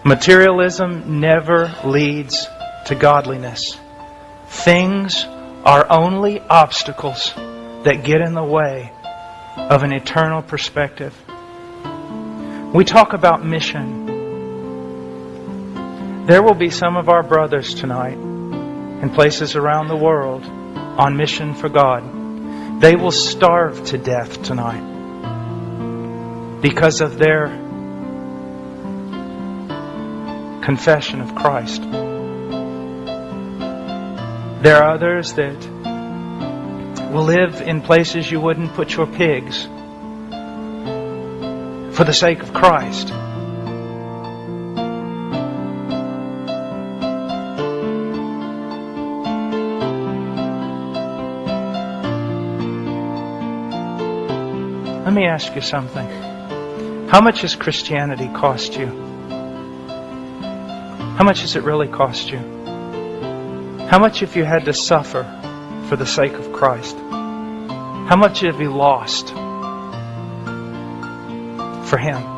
Materialism never leads to godliness. Things are only obstacles that get in the way of an eternal perspective. We talk about mission. There will be some of our brothers tonight in places around the world on mission for God. They will starve to death tonight because of their confession of Christ. There are others that will live in places you wouldn't put your pigs for the sake of Christ. Let me ask you something. How much has Christianity cost you? How much has it really cost you? How much have you had to suffer for the sake of Christ? How much have you lost for Him?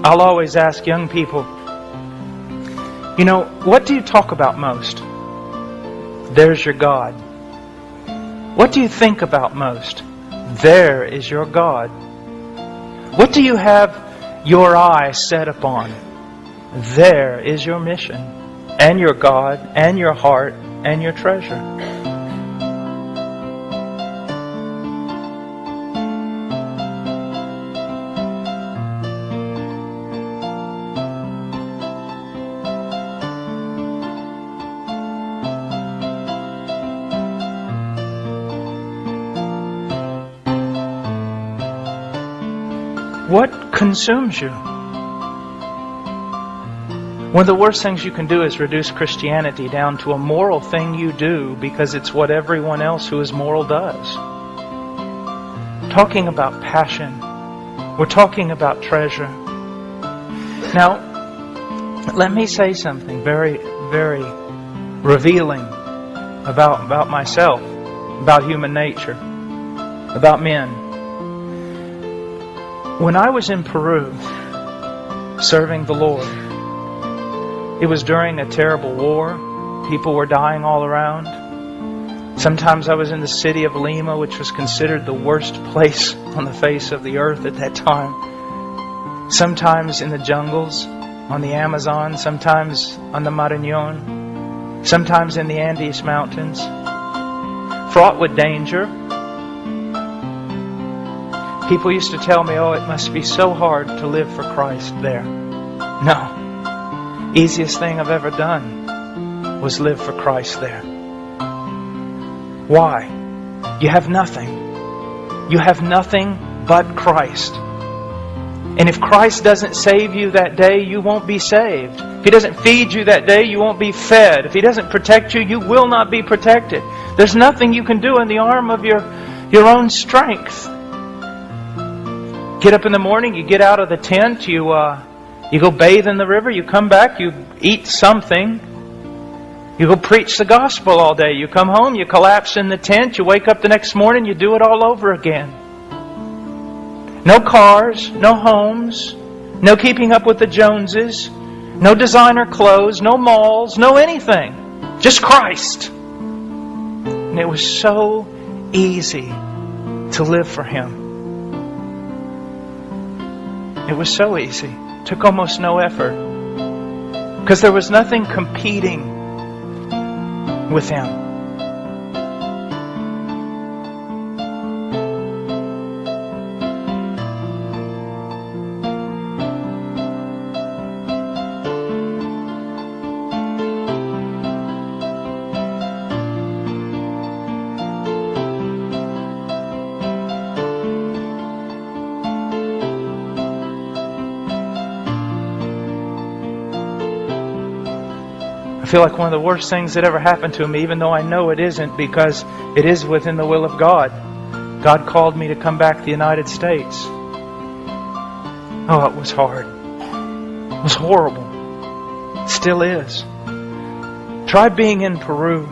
I'll always ask young people, you know, what do you talk about most? There's your God. What do you think about most? There is your God. What do you have your eye set upon? There is your mission, and your God, and your heart, and your treasure. What consumes you? One of the worst things you can do is reduce Christianity down to a moral thing you do because it's what everyone else who is moral does. Talking about passion. We're talking about treasure. Now, let me say something very, very revealing about myself, about human nature, about men. When I was in Peru serving the Lord, it was during a terrible war. People were dying all around. Sometimes I was in the city of Lima, which was considered the worst place on the face of the earth at that time. Sometimes in the jungles, on the Amazon, sometimes on the Marañón, sometimes in the Andes Mountains, fraught with danger. People used to tell me, oh, it must be so hard to live for Christ there. No. Easiest thing I've ever done was live for Christ there. Why? You have nothing. You have nothing but Christ. And if Christ doesn't save you that day, you won't be saved. If He doesn't feed you that day, you won't be fed. If He doesn't protect you, you will not be protected. There's nothing you can do in the arm of your own strength. Get up in the morning, you get out of the tent, you go bathe in the river, you come back, you eat something. You go preach the gospel all day. You come home, you collapse in the tent, you wake up the next morning, you do it all over again. No cars, no homes, no keeping up with the Joneses, no designer clothes, no malls, no anything. Just Christ. And it was so easy to live for Him. It was so easy. It took almost no effort. Because there was nothing competing with Him. I feel like one of the worst things that ever happened to me, even though I know it isn't because it is within the will of God, God called me to come back to the United States. Oh, it was hard. It was horrible. It still is. Try being in Peru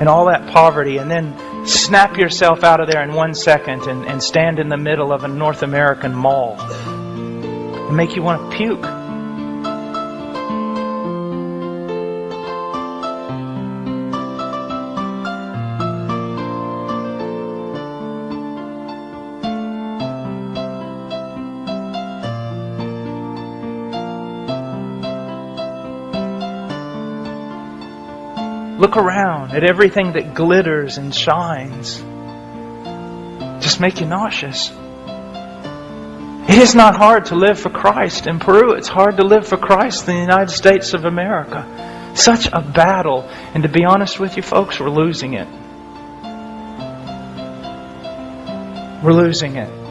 in all that poverty and then snap yourself out of there in 1 second and stand in the middle of a North American mall. It'll make you want to puke. Look around at everything that glitters and shines. Just make you nauseous. It is not hard to live for Christ in Peru. It's hard to live for Christ in the United States of America. Such a battle. And to be honest with you folks, we're losing it. We're losing it.